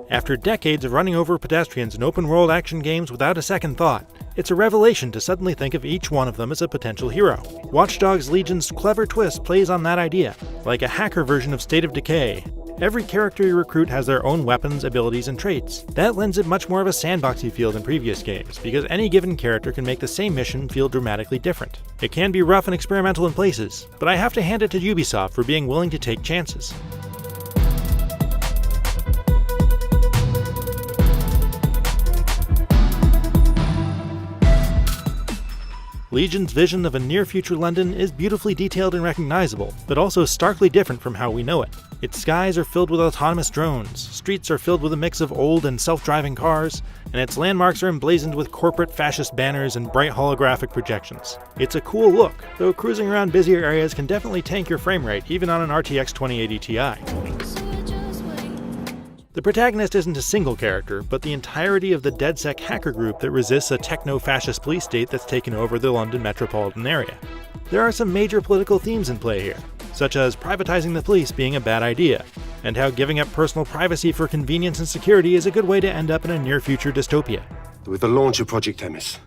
After decades of running over pedestrians in open-world action games without a second thought, it's a revelation to suddenly think of each one of them as a potential hero. Watch Dogs Legion's clever twist plays on that idea. Like a hacker version of State of Decay, every character you recruit has their own weapons, abilities, and traits. That lends it much more of a sandboxy feel than previous games, because any given character can make the same mission feel dramatically different. It can be rough and experimental in places, but I have to hand it to Ubisoft for being willing to take chances. Legion's vision of a near-future London is beautifully detailed and recognizable, but also starkly different from how we know it. Its skies are filled with autonomous drones, streets are filled with a mix of old and self-driving cars, and its landmarks are emblazoned with corporate fascist banners and bright holographic projections. It's a cool look, though cruising around busier areas can definitely tank your frame rate, even on an RTX 2080 Ti. The protagonist isn't a single character, but the entirety of the DedSec hacker group that resists a techno-fascist police state that's taken over the London metropolitan area. There are some major political themes in play here, such as privatizing the police being a bad idea, and how giving up personal privacy for convenience and security is a good way to end up in a near-future dystopia. With the launch of Project Themis,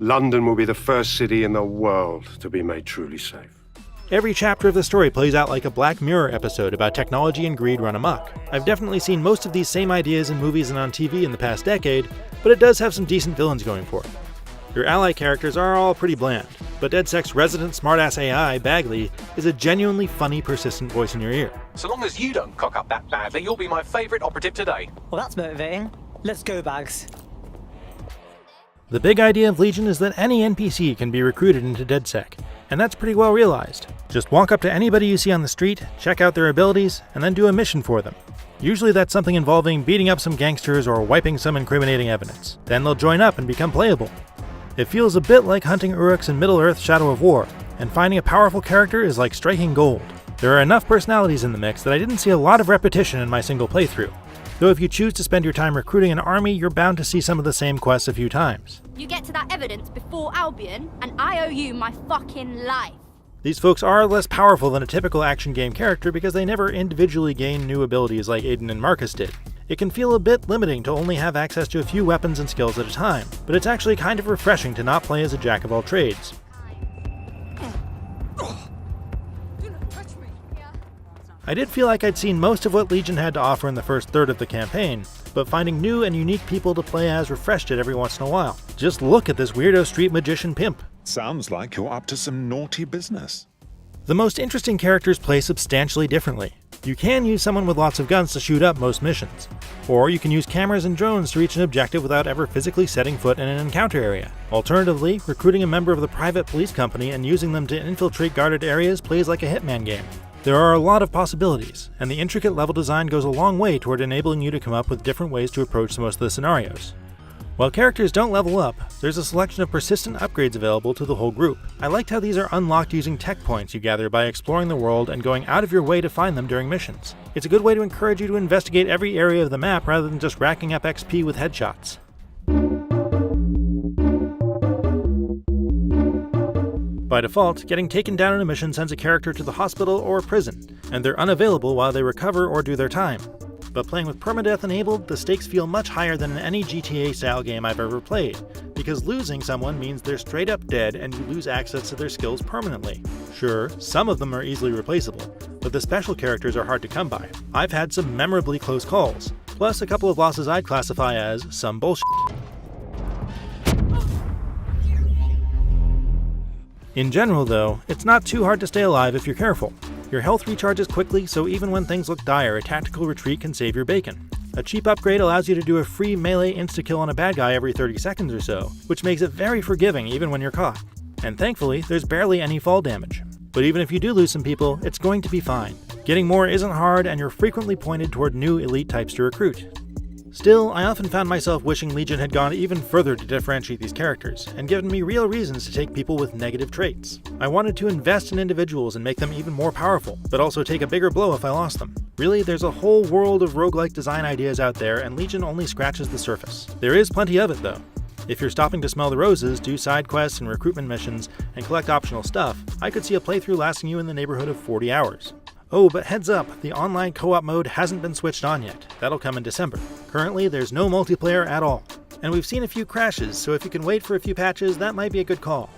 London will be the first city in the world to be made truly safe. Every chapter of the story plays out like a Black Mirror episode about technology and greed run amok. I've definitely seen most of these same ideas in movies and on TV in the past decade, but it does have some decent villains going for it. Your ally characters are all pretty bland, but DedSec's resident smartass AI, Bagley, is a genuinely funny, persistent voice in your ear. So long as you don't cock up that badly, you'll be my favourite operative today. Well, that's motivating. Let's go, Bags. The big idea of Legion is that any NPC can be recruited into DedSec, and that's pretty well realized. Just walk up to anybody you see on the street, check out their abilities, and then do a mission for them. Usually that's something involving beating up some gangsters or wiping some incriminating evidence. Then they'll join up and become playable. It feels a bit like hunting Uruks in Middle-earth Shadow of War, and finding a powerful character is like striking gold. There are enough personalities in the mix that I didn't see a lot of repetition in my single playthrough. Though if you choose to spend your time recruiting an army, you're bound to see some of the same quests a few times. You get to that evidence before Albion, and I owe you my fucking life. These folks are less powerful than a typical action game character because they never individually gain new abilities like Aiden and Marcus did. It can feel a bit limiting to only have access to a few weapons and skills at a time, but it's actually kind of refreshing to not play as a jack of all trades. I did feel like I'd seen most of what Legion had to offer in the first third of the campaign, but finding new and unique people to play as refreshed it every once in a while. Just look at this weirdo street magician pimp. Sounds like you're up to some naughty business. The most interesting characters play substantially differently. You can use someone with lots of guns to shoot up most missions, or you can use cameras and drones to reach an objective without ever physically setting foot in an encounter area. Alternatively, recruiting a member of the private police company and using them to infiltrate guarded areas plays like a Hitman game. There are a lot of possibilities, and the intricate level design goes a long way toward enabling you to come up with different ways to approach most of the scenarios. While characters don't level up, there's a selection of persistent upgrades available to the whole group. I liked how these are unlocked using tech points you gather by exploring the world and going out of your way to find them during missions. It's a good way to encourage you to investigate every area of the map rather than just racking up XP with headshots. By default, getting taken down in a mission sends a character to the hospital or prison, and they're unavailable while they recover or do their time. But playing with permadeath enabled, the stakes feel much higher than in any GTA-style game I've ever played, because losing someone means they're straight up dead and you lose access to their skills permanently. Sure, some of them are easily replaceable, but the special characters are hard to come by. I've had some memorably close calls, plus a couple of losses I'd classify as some bullshit. In general though, it's not too hard to stay alive if you're careful. Your health recharges quickly, so even when things look dire, a tactical retreat can save your bacon. A cheap upgrade allows you to do a free melee insta-kill on a bad guy every 30 seconds or so, which makes it very forgiving even when you're caught. And thankfully, there's barely any fall damage. But even if you do lose some people, it's going to be fine. Getting more isn't hard, and you're frequently pointed toward new elite types to recruit. Still, I often found myself wishing Legion had gone even further to differentiate these characters, and given me real reasons to take people with negative traits. I wanted to invest in individuals and make them even more powerful, but also take a bigger blow if I lost them. Really, there's a whole world of roguelike design ideas out there, and Legion only scratches the surface. There is plenty of it though. If you're stopping to smell the roses, do side quests and recruitment missions, and collect optional stuff, I could see a playthrough lasting you in the neighborhood of 40 hours. Oh, but heads up, the online co-op mode hasn't been switched on yet. That'll come in December. Currently, there's no multiplayer at all. And we've seen a few crashes, so if you can wait for a few patches, that might be a good call.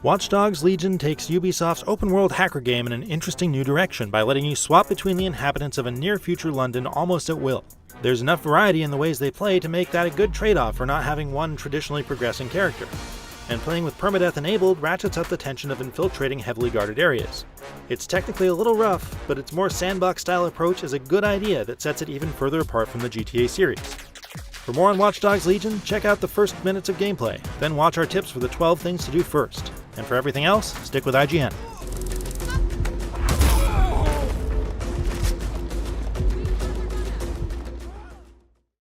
Watch Dogs Legion takes Ubisoft's open-world hacker game in an interesting new direction by letting you swap between the inhabitants of a near-future London almost at will. There's enough variety in the ways they play to make that a good trade-off for not having one traditionally progressing character. And playing with permadeath enabled ratchets up the tension of infiltrating heavily guarded areas. It's technically a little rough, but its more sandbox-style approach is a good idea that sets it even further apart from the GTA series. For more on Watch Dogs Legion, check out the first minutes of gameplay, then watch our tips for the 12 things to do first. And for everything else, stick with IGN.